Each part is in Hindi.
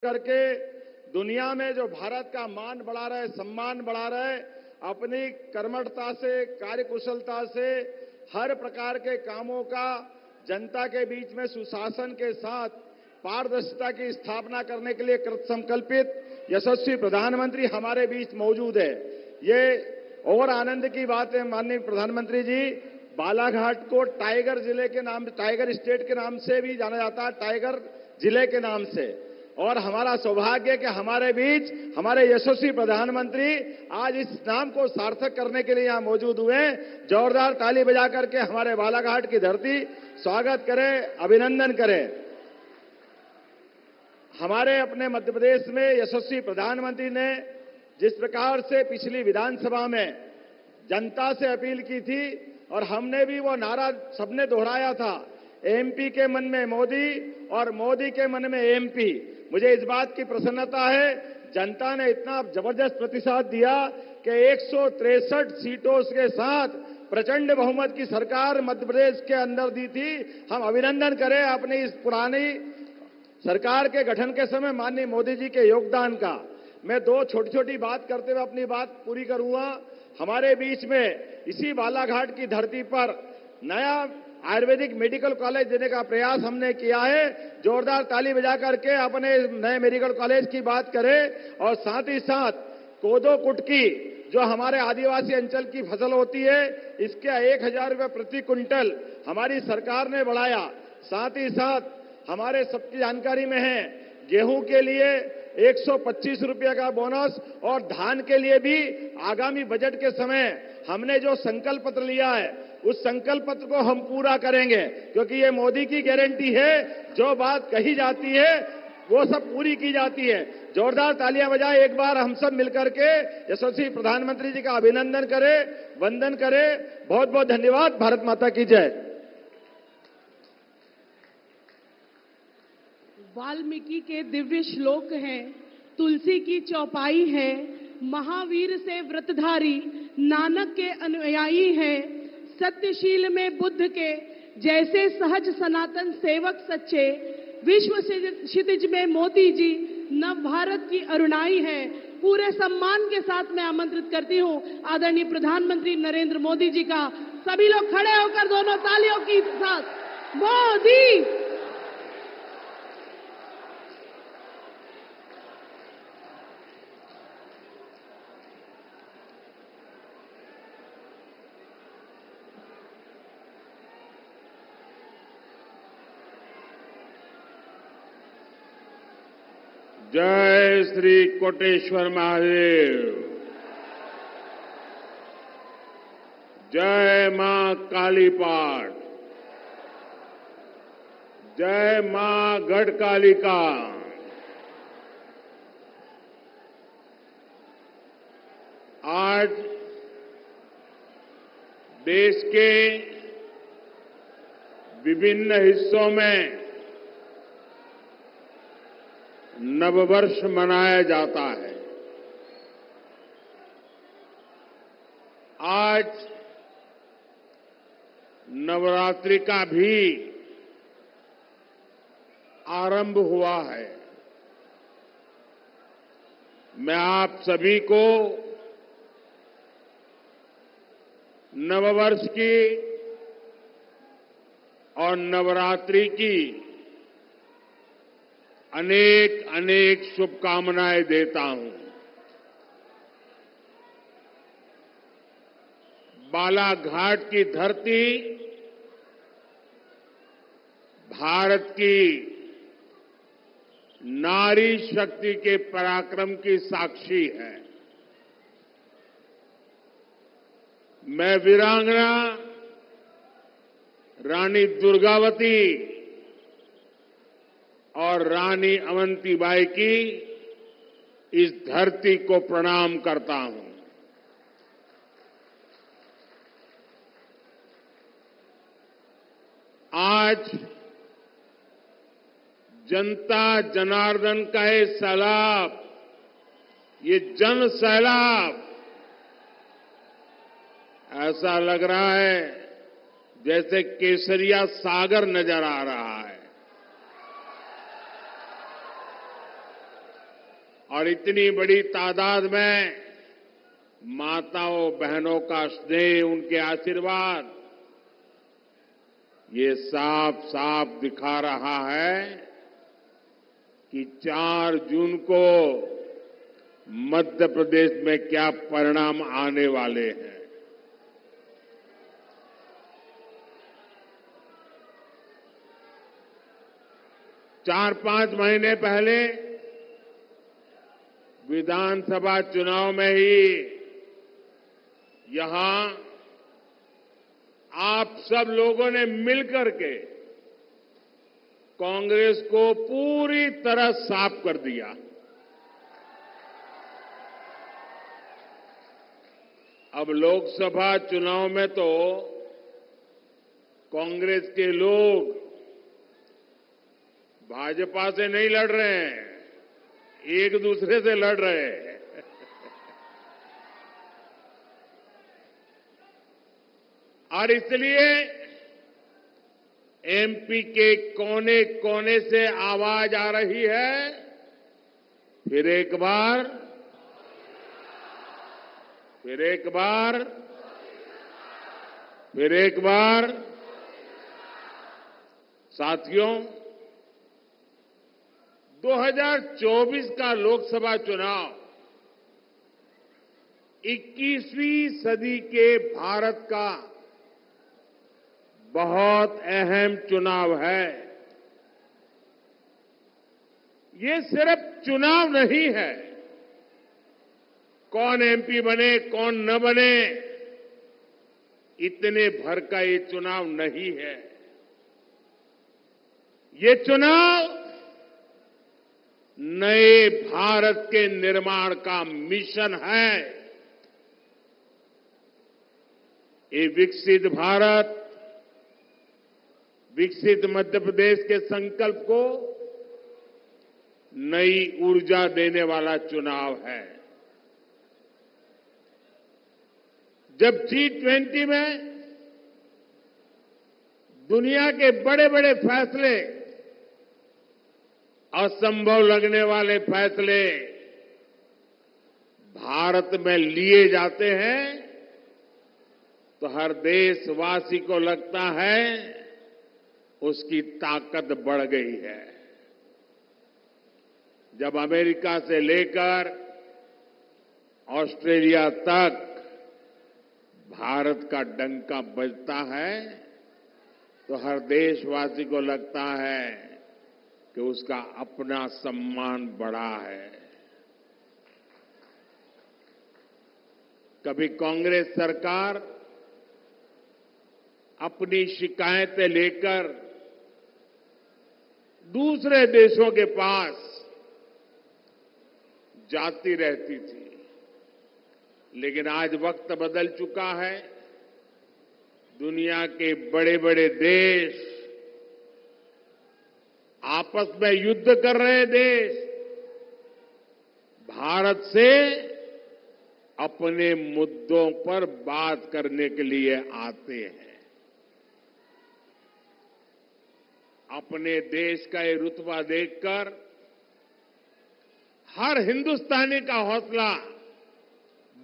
करके दुनिया में जो भारत का मान बढ़ा रहे, सम्मान बढ़ा रहे, अपनी कर्मठता से, कार्यकुशलता से हर प्रकार के कामों का जनता के बीच में सुशासन के साथ पारदर्शिता की स्थापना करने के लिए कृत संकल्पित यशस्वी प्रधानमंत्री हमारे बीच मौजूद है। ये और आनंद की बात है माननीय प्रधानमंत्री जी, बालाघाट को टाइगर जिले के नाम, टाइगर स्टेट के नाम से भी जाना जाता है, टाइगर जिले के नाम से। और हमारा सौभाग्य कि हमारे बीच हमारे यशस्वी प्रधानमंत्री आज इस नाम को सार्थक करने के लिए यहां मौजूद हुए। जोरदार ताली बजा करके हमारे बालाघाट की धरती स्वागत करें, अभिनंदन करें। हमारे अपने मध्य प्रदेश में यशस्वी प्रधानमंत्री ने जिस प्रकार से पिछली विधानसभा में जनता से अपील की थी और हमने भी वो नारा सबने दोहराया था, एमपी के मन में मोदी और मोदी के मन में एमपी। मुझे इस बात की प्रसन्नता है, जनता ने इतना जबरदस्त प्रतिसाद दिया कि 163 सीटों के साथ प्रचंड बहुमत की सरकार मध्य प्रदेश के अंदर दी थी। हम अभिनंदन करें अपनी इस पुरानी सरकार के गठन के समय माननीय मोदी जी के योगदान का। मैं दो छोटी छोटी बात करते हुए अपनी बात पूरी करूंगा। हमारे बीच में इसी बालाघाट की धरती पर नया आयुर्वेदिक मेडिकल कॉलेज देने का प्रयास हमने किया है। जोरदार ताली बजा करके अपने नए मेडिकल कॉलेज की बात करें। और साथ ही साथ कोदो कुटकी जो हमारे आदिवासी अंचल की फसल होती है, इसके 1000 रुपये प्रति क्विंटल हमारी सरकार ने बढ़ाया। साथ ही साथ हमारे सबकी जानकारी में है, गेहूं के लिए 125 रुपये का बोनस और धान के लिए भी आगामी बजट के समय हमने जो संकल्प पत्र लिया है उस संकल्प पत्र को हम पूरा करेंगे, क्योंकि ये मोदी की गारंटी है, जो बात कही जाती है वो सब पूरी की जाती है। जोरदार तालियां बजाएं, एक बार हम सब मिलकर के यशस्वी प्रधानमंत्री जी का अभिनंदन करें, वंदन करें। बहुत बहुत धन्यवाद। भारत माता की जय। वाल्मीकि के दिव्य श्लोक हैं, तुलसी की चौपाई है, महावीर से व्रतधारी नानक के अनुयायी हैं, सत्यशील में बुद्ध के जैसे सहज सनातन सेवक सच्चे, विश्व क्षितिज में मोदी जी नव भारत की अरुणाई है। पूरे सम्मान के साथ मैं आमंत्रित करती हूं आदरणीय प्रधानमंत्री नरेंद्र मोदी जी का। सभी लोग खड़े होकर दोनों तालियों के साथ मोदी। जय श्री कोटेश्वर महादेव। जय मां कालीपाट। जय मां गढ़कालिका। आज देश के विभिन्न हिस्सों में नववर्ष मनाया जाता है। आज नवरात्रि का भी आरंभ हुआ है। मैं आप सभी को नववर्ष की और नवरात्रि की अनेक अनेक शुभकामनाएं देता हूं। बालाघाट की धरती भारत की नारी शक्ति के पराक्रम की साक्षी है। मैं वीरांगना रानी दुर्गावती और रानी अवंतीबाई की इस धरती को प्रणाम करता हूं। आज जनता जनार्दन का ये सैलाब, ये जन सैलाब ऐसा लग रहा है जैसे केसरिया सागर नजर आ रहा है। और इतनी बड़ी तादाद में माताओं बहनों का स्नेह, उनके आशीर्वाद, ये साफ साफ दिखा रहा है कि 4 जून को मध्य प्रदेश में क्या परिणाम आने वाले हैं। चार 5 महीने पहले विधानसभा चुनाव में ही यहां आप सब लोगों ने मिलकर के कांग्रेस को पूरी तरह साफ कर दिया। अब लोकसभा चुनाव में तो कांग्रेस के लोग भाजपा से नहीं लड़ रहे हैं, एक दूसरे से लड़ रहे हैं। और इसलिए एमपी के कोने कोने से आवाज आ रही है, फिर एक बार, फिर एक बार, फिर एक बार। साथियों, 2024 का लोकसभा चुनाव 21वीं सदी के भारत का बहुत अहम चुनाव है। ये सिर्फ चुनाव नहीं है, कौन एमपी बने कौन न बने, इतने भर का ये चुनाव नहीं है। ये चुनाव नए भारत के निर्माण का मिशन है। ये विकसित भारत, विकसित मध्य प्रदेश के संकल्प को नई ऊर्जा देने वाला चुनाव है। जब G20 में दुनिया के बड़े बड़े फैसले, असंभव लगने वाले फैसले भारत में लिए जाते हैं, तो हर देशवासी को लगता है उसकी ताकत बढ़ गई है। जब अमेरिका से लेकर ऑस्ट्रेलिया तक भारत का डंका बजता है, तो हर देशवासी को लगता है कि उसका अपना सम्मान बढ़ा है। कभी कांग्रेस सरकार अपनी शिकायतें लेकर दूसरे देशों के पास जाती रहती थी, लेकिन आज वक्त बदल चुका है। दुनिया के बड़े बड़े देश, आपस में युद्ध कर रहे देश, भारत से अपने मुद्दों पर बात करने के लिए आते हैं। अपने देश का ये रुतबा देखकर हर हिंदुस्तानी का हौसला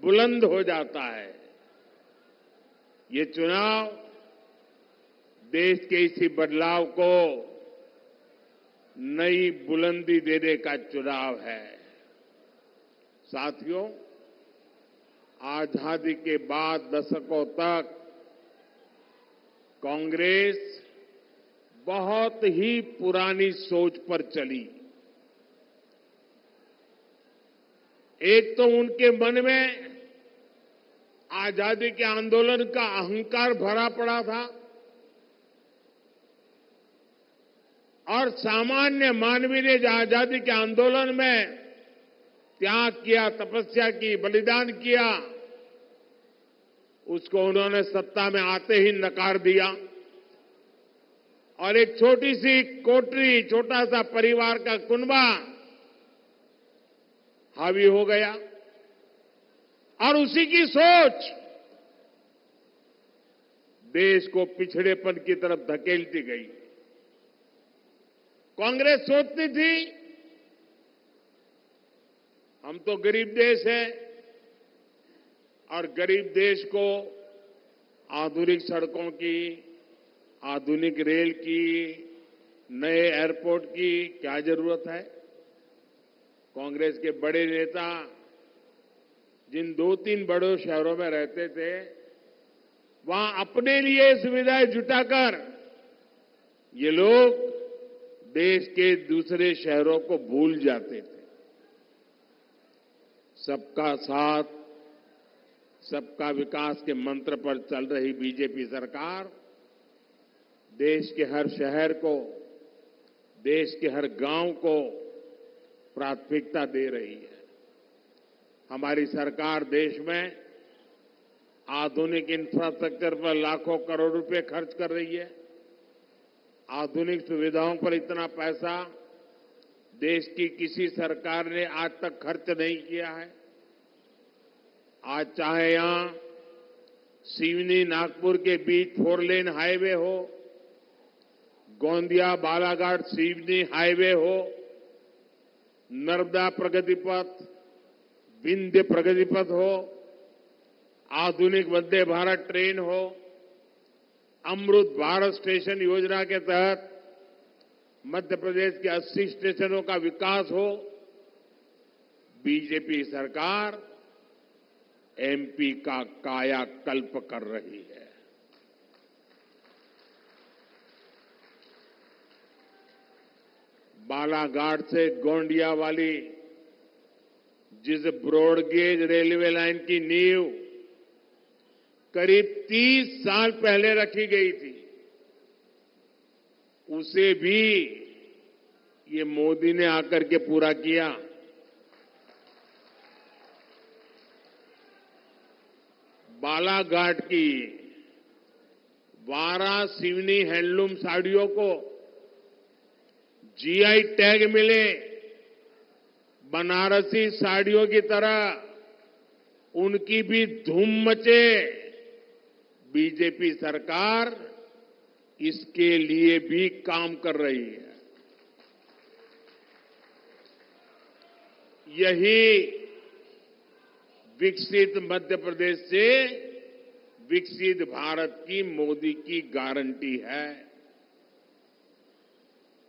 बुलंद हो जाता है। ये चुनाव देश के इसी बदलाव को नई बुलंदी देने का चुनाव है। साथियों, आजादी के बाद दशकों तक कांग्रेस बहुत ही पुरानी सोच पर चली। एक तो उनके मन में आजादी के आंदोलन का अहंकार भरा पड़ा था और सामान्य मानवीय ने जो आजादी के आंदोलन में त्याग किया, तपस्या की, बलिदान किया, उसको उन्होंने सत्ता में आते ही नकार दिया और एक छोटी सी कोठरी, छोटा सा परिवार का कुनबा हावी हो गया और उसी की सोच देश को पिछड़ेपन की तरफ धकेलती गई। कांग्रेस सोचती थी हम तो गरीब देश है और गरीब देश को आधुनिक सड़कों की, आधुनिक रेल की, नए एयरपोर्ट की क्या जरूरत है? कांग्रेस के बड़े नेता जिन 2-3 बड़े शहरों में रहते थे, वहां अपने लिए सुविधाएं जुटाकर ये लोग देश के दूसरे शहरों को भूल जाते थे। सबका साथ, सबका विकास के मंत्र पर चल रही बीजेपी सरकार देश के हर शहर को, देश के हर गांव को प्राथमिकता दे रही है। हमारी सरकार देश में आधुनिक इंफ्रास्ट्रक्चर पर लाखों करोड़ रुपए खर्च कर रही है। आधुनिक सुविधाओं पर इतना पैसा देश की किसी सरकार ने आज तक खर्च नहीं किया है। आज चाहे यहां सिवनी नागपुर के बीच 4 लेन हाईवे हो, गोंदिया बालाघाट सिवनी हाईवे हो, नर्मदा प्रगति पथ, विंध्य प्रगति पथ हो, आधुनिक वंदे भारत ट्रेन हो, अमृत भारत स्टेशन योजना के तहत मध्य प्रदेश के 80 स्टेशनों का विकास हो, बीजेपी सरकार एमपी का कायाकल्प कर रही है। बालाघाट से गोंडिया वाली जिस ब्रॉडगेज रेलवे लाइन की नींव करीब 30 साल पहले रखी गई थी, उसे भी ये मोदी ने आकर के पूरा किया। बालाघाट की 12 सिवनी हैंडलूम साड़ियों को जीआई टैग मिले, बनारसी साड़ियों की तरह उनकी भी धूम मचे। बीजेपी सरकार इसके लिए भी काम कर रही है। यही विकसित मध्य प्रदेश से विकसित भारत की मोदी की गारंटी है।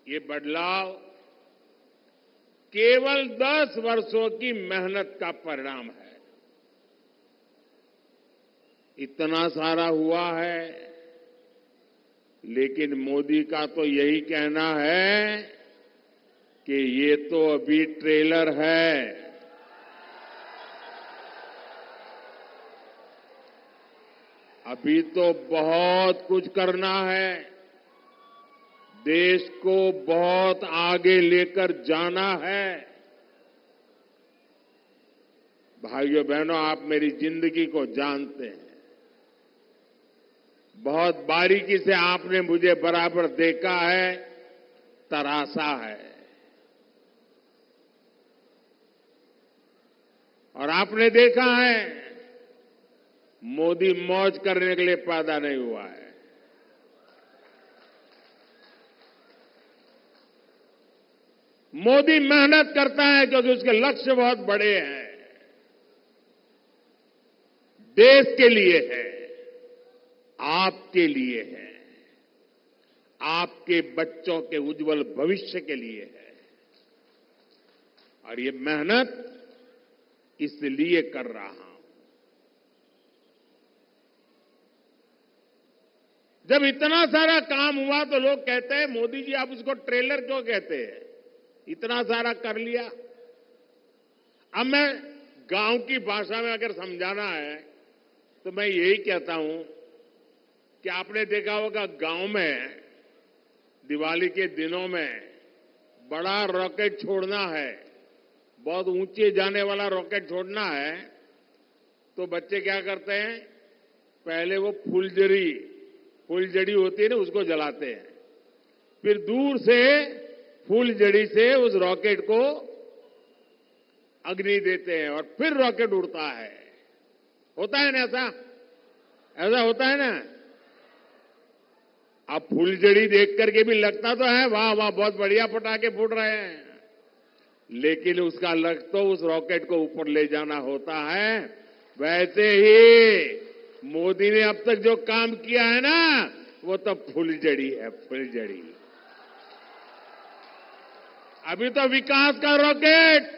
ये बदलाव केवल 10 वर्षों की मेहनत का परिणाम है। इतना सारा हुआ है, लेकिन मोदी का तो यही कहना है कि ये तो अभी ट्रेलर है। अभी तो बहुत कुछ करना है, देश को बहुत आगे लेकर जाना है। भाइयों बहनों, आप मेरी जिंदगी को जानते हैं, बहुत बारीकी से आपने मुझे बराबर देखा है, तरासा है, और आपने देखा है मोदी मौज करने के लिए पैदा नहीं हुआ है। मोदी मेहनत करता है क्योंकि उसके लक्ष्य बहुत बड़े हैं, देश के लिए है, आपके लिए है, आपके बच्चों के उज्जवल भविष्य के लिए है। और ये मेहनत इसलिए कर रहा हूं। जब इतना सारा काम हुआ तो लोग कहते हैं मोदी जी आप उसको ट्रेलर क्यों कहते हैं, इतना सारा कर लिया। अब मैं गांव की भाषा में अगर समझाना है तो मैं यही कहता हूं कि आपने देखा होगा गांव में दिवाली के दिनों में बड़ा रॉकेट छोड़ना है, बहुत ऊंचे जाने वाला रॉकेट छोड़ना है, तो बच्चे क्या करते हैं, पहले वो फुलझड़ी होती है ना, उसको जलाते हैं, फिर दूर से फुलझड़ी से उस रॉकेट को अग्नि देते हैं और फिर रॉकेट उड़ता है। होता है ना ऐसा होता है ना। अब फुलझड़ी देख करके भी लगता तो है वाह वाह बहुत बढ़िया पटाखे फूट रहे हैं, लेकिन उसका लक्ष्य तो उस रॉकेट को ऊपर ले जाना होता है। वैसे ही मोदी ने अब तक जो काम किया है ना, वो तो फुलझड़ी है, फुलझड़ी। अभी तो विकास का रॉकेट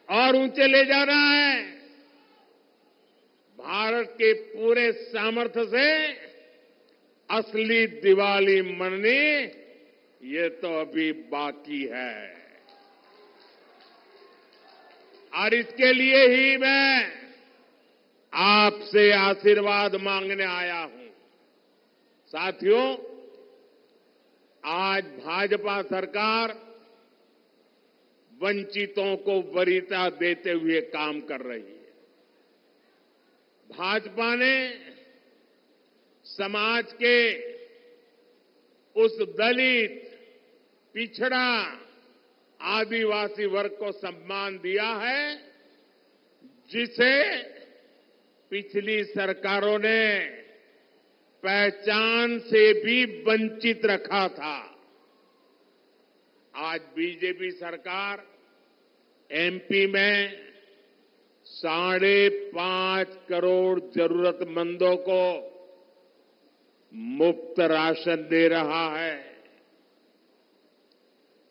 और ऊंचे ले जाना है। भारत के पूरे सामर्थ्य से असली दिवाली मननी, ये तो अभी बाकी है। और इसके लिए ही मैं आपसे आशीर्वाद मांगने आया हूं। साथियों, आज भाजपा सरकार वंचितों को वरीयता देते हुए काम कर रही है। भाजपा ने समाज के उस दलित, पिछड़ा, आदिवासी वर्ग को सम्मान दिया है जिसे पिछली सरकारों ने पहचान से भी वंचित रखा था। आज बीजेपी सरकार एमपी में 5.5 करोड़ जरूरतमंदों को मुफ्त राशन दे रहा है।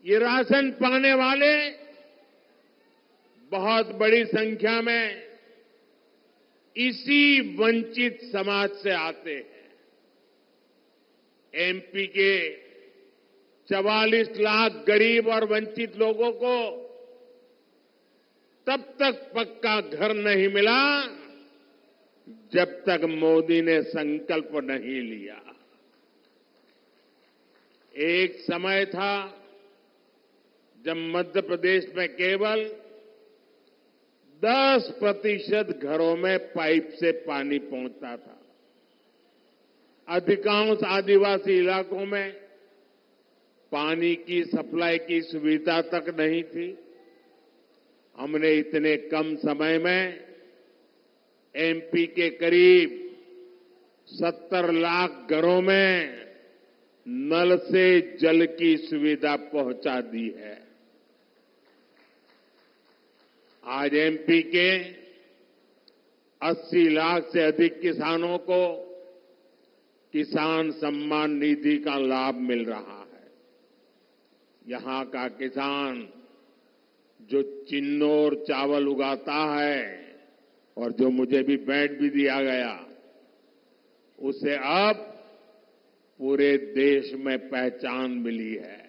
ये राशन पाने वाले बहुत बड़ी संख्या में इसी वंचित समाज से आते हैं। एमपी के 44 लाख गरीब और वंचित लोगों को तब तक पक्का घर नहीं मिला जब तक मोदी ने संकल्प नहीं लिया। एक समय था जब मध्य प्रदेश में केवल 10% घरों में पाइप से पानी पहुंचता था। अधिकांश आदिवासी इलाकों में पानी की सप्लाई की सुविधा तक नहीं थी। हमने इतने कम समय में एमपी के करीब 70 लाख घरों में नल से जल की सुविधा पहुंचा दी है। आज एमपी के 80 लाख से अधिक किसानों को किसान सम्मान निधि का लाभ मिल रहा है। यहां का किसान जो चिन्नौर चावल उगाता है और जो मुझे भी बैट भी दिया गया, उसे अब पूरे देश में पहचान मिली है।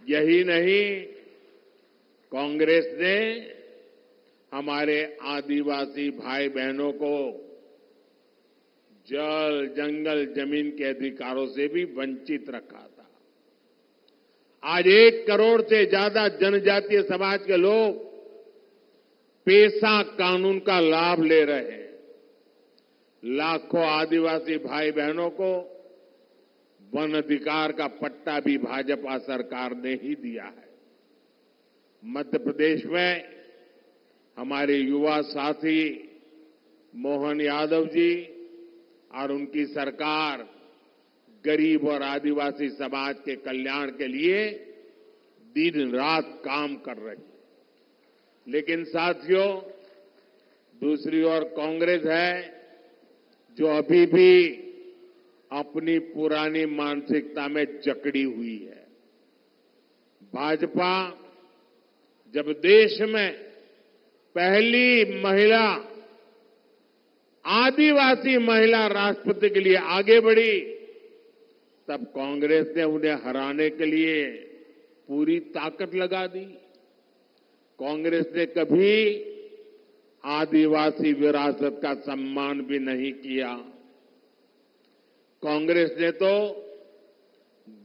यही नहीं, कांग्रेस ने हमारे आदिवासी भाई बहनों को जल, जंगल, जमीन के अधिकारों से भी वंचित रखा था। आज 1 करोड़ से ज्यादा जनजातीय समाज के लोग पेसा कानून का लाभ ले रहे हैं। लाखों आदिवासी भाई बहनों को वन अधिकार का पट्टा भी भाजपा सरकार ने ही दिया है। मध्य प्रदेश में हमारे युवा साथी मोहन यादव जी और उनकी सरकार गरीब और आदिवासी समाज के कल्याण के लिए दिन रात काम कर रही है। लेकिन साथियों, दूसरी ओर कांग्रेस है जो अभी भी अपनी पुरानी मानसिकता में जकड़ी हुई है। भाजपा जब देश में पहली महिला, आदिवासी महिला राष्ट्रपति के लिए आगे बढ़ी, तब कांग्रेस ने उन्हें हराने के लिए पूरी ताकत लगा दी। कांग्रेस ने कभी आदिवासी विरासत का सम्मान भी नहीं किया। कांग्रेस ने तो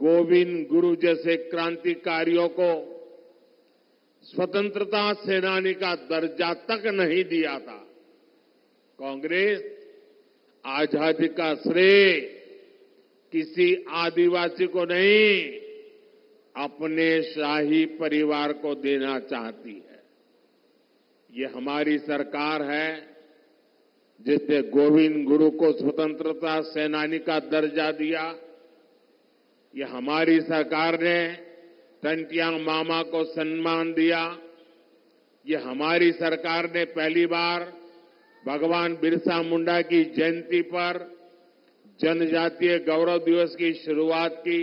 गोविंद गुरु जैसे क्रांतिकारियों को स्वतंत्रता सेनानी का दर्जा तक नहीं दिया था। कांग्रेस आजादी का श्रेय किसी आदिवासी को नहीं, अपने शाही परिवार को देना चाहती है। ये हमारी सरकार है जिसने गोविंद गुरु को स्वतंत्रता सेनानी का दर्जा दिया। ये हमारी सरकार ने टंटियां मामा को सम्मान दिया। ये हमारी सरकार ने पहली बार भगवान बिरसा मुंडा की जयंती पर जनजातीय गौरव दिवस की शुरुआत की।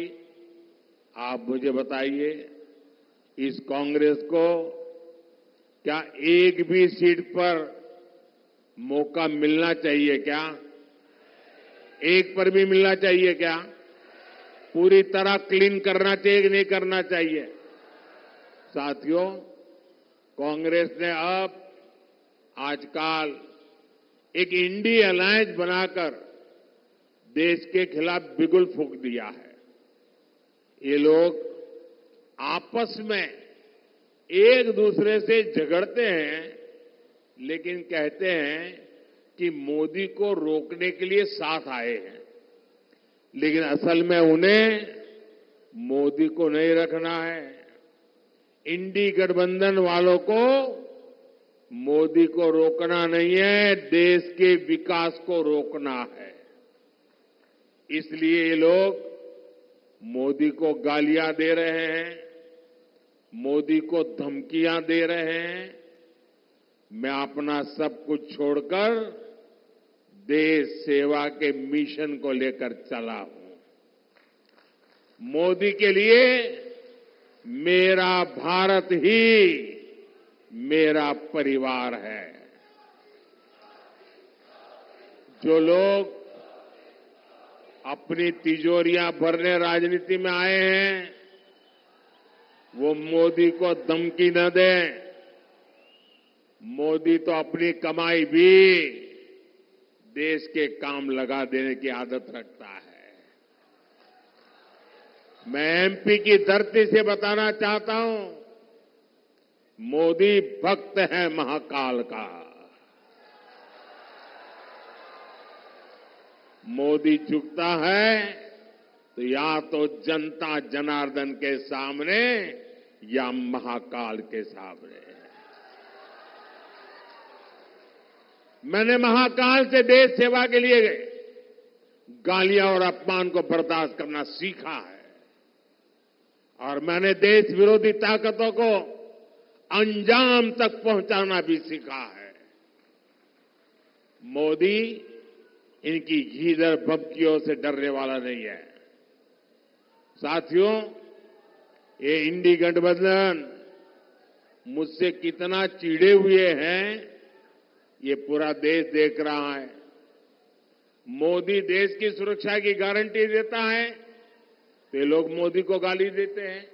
आप मुझे बताइए, इस कांग्रेस को क्या एक भी सीट पर मौका मिलना चाहिए क्या? एक पर भी मिलना चाहिए क्या? पूरी तरह क्लीन करना चाहिए कि नहीं करना चाहिए? साथियों, कांग्रेस ने अब आजकल एक इंडी अलायंस बनाकर देश के खिलाफ बिगुल फूंक दिया है। ये लोग आपस में एक दूसरे से झगड़ते हैं, लेकिन कहते हैं कि मोदी को रोकने के लिए साथ आए हैं, लेकिन असल में उन्हें मोदी को नहीं रखना है। इंडी गठबंधन वालों को मोदी को रोकना नहीं है, देश के विकास को रोकना है। इसलिए ये लोग मोदी को गालियां दे रहे हैं, मोदी को धमकियां दे रहे हैं। मैं अपना सब कुछ छोड़कर देश सेवा के मिशन को लेकर चला हूं। मोदी के लिए मेरा भारत ही मेरा परिवार है। जो लोग अपनी तिजोरियां भरने राजनीति में आए हैं, वो मोदी को धमकी न दें। मोदी तो अपनी कमाई भी देश के काम लगा देने की आदत रखता है। मैं एमपी की धरती से बताना चाहता हूं, मोदी भक्त है महाकाल का। मोदी झुकता है तो या तो जनता जनार्दन के सामने या महाकाल के सामने। मैंने महाकाल से देश सेवा के लिए गालियां और अपमान को बर्दाश्त करना सीखा है, और मैंने देश विरोधी ताकतों को अंजाम तक पहुंचाना भी सीखा है। मोदी इनकी गीदड़ भभकियों से डरने वाला नहीं है। साथियों, ये इंडी गठबंधन मुझसे कितना चिढ़े हुए हैं, ये पूरा देश देख रहा है। मोदी देश की सुरक्षा की गारंटी देता है तो ये लोग मोदी को गाली देते हैं।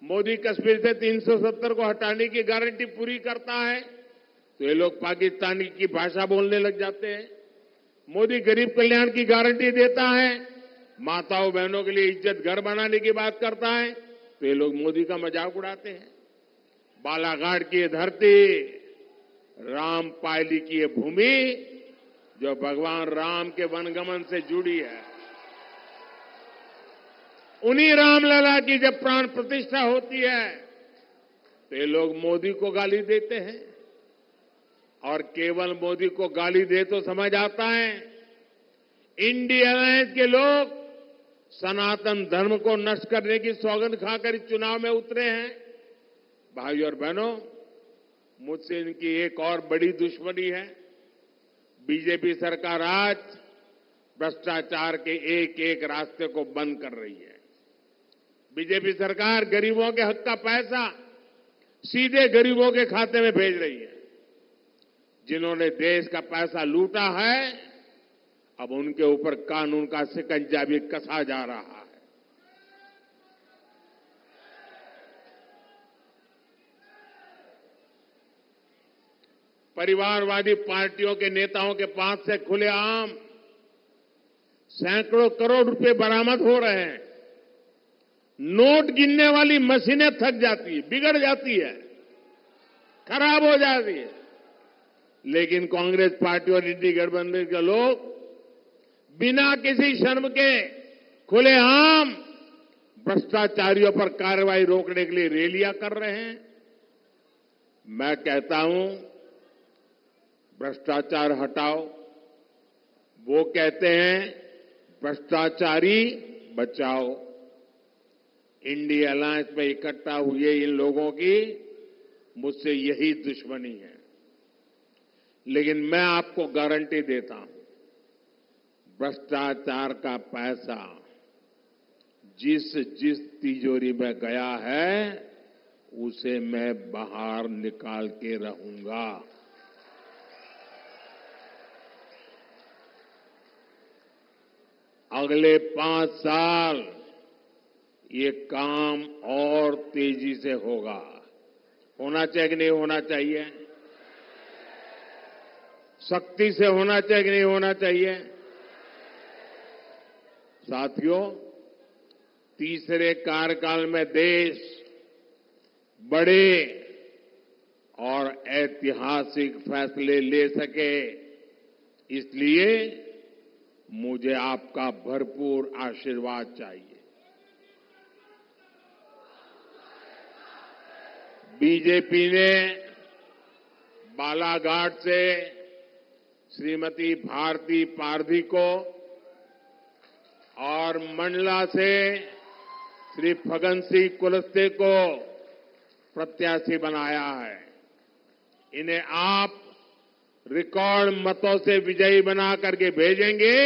मोदी कश्मीर से 370 को हटाने की गारंटी पूरी करता है तो ये लोग पाकिस्तानी की भाषा बोलने लग जाते हैं। मोदी गरीब कल्याण की गारंटी देता है, माताओं बहनों के लिए इज्जत घर बनाने की बात करता है तो ये लोग मोदी का मजाक उड़ाते हैं। बालाघाट की ये धरती, रामपायली की ये भूमि जो भगवान राम के वनगमन से जुड़ी है, उन्हीं रामलला की जब प्राण प्रतिष्ठा होती है तो ये लोग मोदी को गाली देते हैं। और केवल मोदी को गाली दे तो समझ आता है, इंडी अलायंस के लोग सनातन धर्म को नष्ट करने की सौगंध खाकर इस चुनाव में उतरे हैं। भाइयों और बहनों, मुझसे इनकी एक और बड़ी दुश्मनी है। बीजेपी सरकार आज भ्रष्टाचार के एक एक रास्ते को बंद कर रही है। बीजेपी सरकार गरीबों के हक का पैसा सीधे गरीबों के खाते में भेज रही है। जिन्होंने देश का पैसा लूटा है, अब उनके ऊपर कानून का शिकंजा भी कसा जा रहा है। परिवारवादी पार्टियों के नेताओं के पास से खुलेआम सैकड़ों करोड़ रुपए बरामद हो रहे हैं। नोट गिनने वाली मशीनें थक जाती है, बिगड़ जाती है, खराब हो जाती है, लेकिन कांग्रेस पार्टी और इंडी गठबंधन के लोग बिना किसी शर्म के खुलेआम भ्रष्टाचारियों पर कार्रवाई रोकने के लिए रैलियां कर रहे हैं। मैं कहता हूं, भ्रष्टाचार हटाओ। वो कहते हैं भ्रष्टाचारी बचाओ। इंडिया अलायंस में इकट्ठा हुए इन लोगों की मुझसे यही दुश्मनी है। लेकिन मैं आपको गारंटी देता हूं, भ्रष्टाचार का पैसा जिस जिस तिजोरी में गया है उसे मैं बाहर निकाल के रहूंगा। अगले 5 साल ये काम और तेजी से होगा। होना चाहिए कि नहीं होना चाहिए? सख्ती से होना चाहिए कि नहीं होना चाहिए? साथियों, तीसरे कार्यकाल में देश बड़े और ऐतिहासिक फैसले ले सके, इसलिए मुझे आपका भरपूर आशीर्वाद चाहिए। बीजेपी ने बालाघाट से श्रीमती भारती पारधी को और मंडला से श्री फग्गन सिंह कुलस्ते को प्रत्याशी बनाया है। इन्हें आप रिकॉर्ड मतों से विजयी बना करके भेजेंगे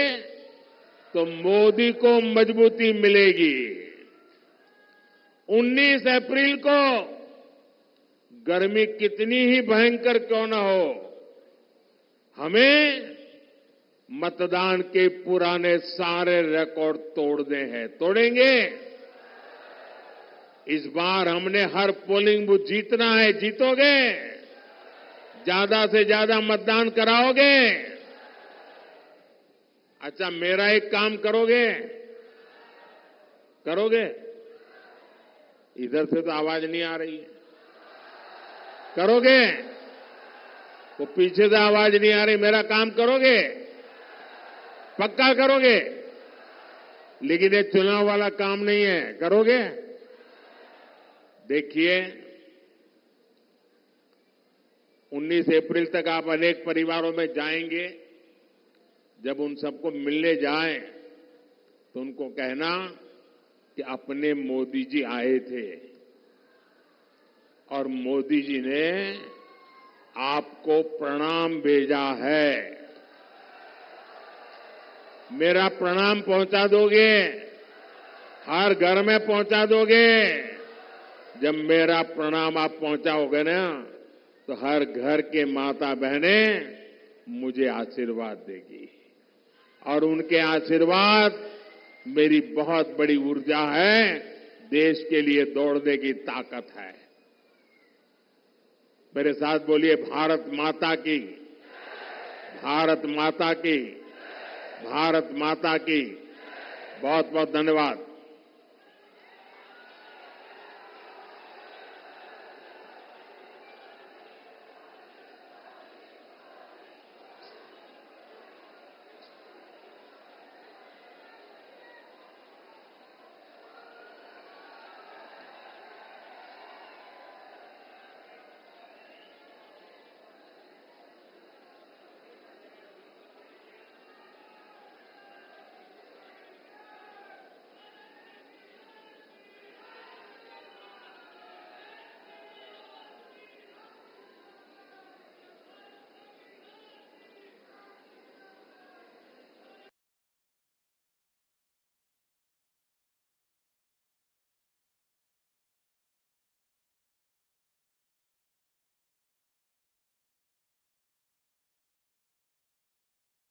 तो मोदी को मजबूती मिलेगी। 19 अप्रैल को गर्मी कितनी ही भयंकर क्यों न हो, हमें मतदान के पुराने सारे रिकॉर्ड तोड़ने हैं। तोड़ेंगे। इस बार हमने हर पोलिंग बूथ जीतना है। जीतोगे? ज्यादा से ज्यादा मतदान कराओगे? अच्छा, मेरा एक काम करोगे? करोगे? इधर से तो आवाज नहीं आ रही है। करोगे? वो पीछे से आवाज नहीं आ रही। मेरा काम करोगे? पक्का करोगे? लेकिन ये चुनाव वाला काम नहीं है। करोगे? देखिए, 19 अप्रैल तक आप अनेक परिवारों में जाएंगे। जब उन सबको मिलने जाएं तो उनको कहना कि अपने मोदी जी आए थे और मोदी जी ने आपको प्रणाम भेजा है। मेरा प्रणाम पहुंचा दोगे? हर घर में पहुंचा दोगे? जब मेरा प्रणाम आप पहुंचाओगे ना, तो हर घर के माता बहनें मुझे आशीर्वाद देगी और उनके आशीर्वाद मेरी बहुत बड़ी ऊर्जा है। देश के लिए दौड़ने की ताकत है। मेरे साथ बोलिए, भारत माता की, भारत माता की, भारत माता की। बहुत बहुत धन्यवाद।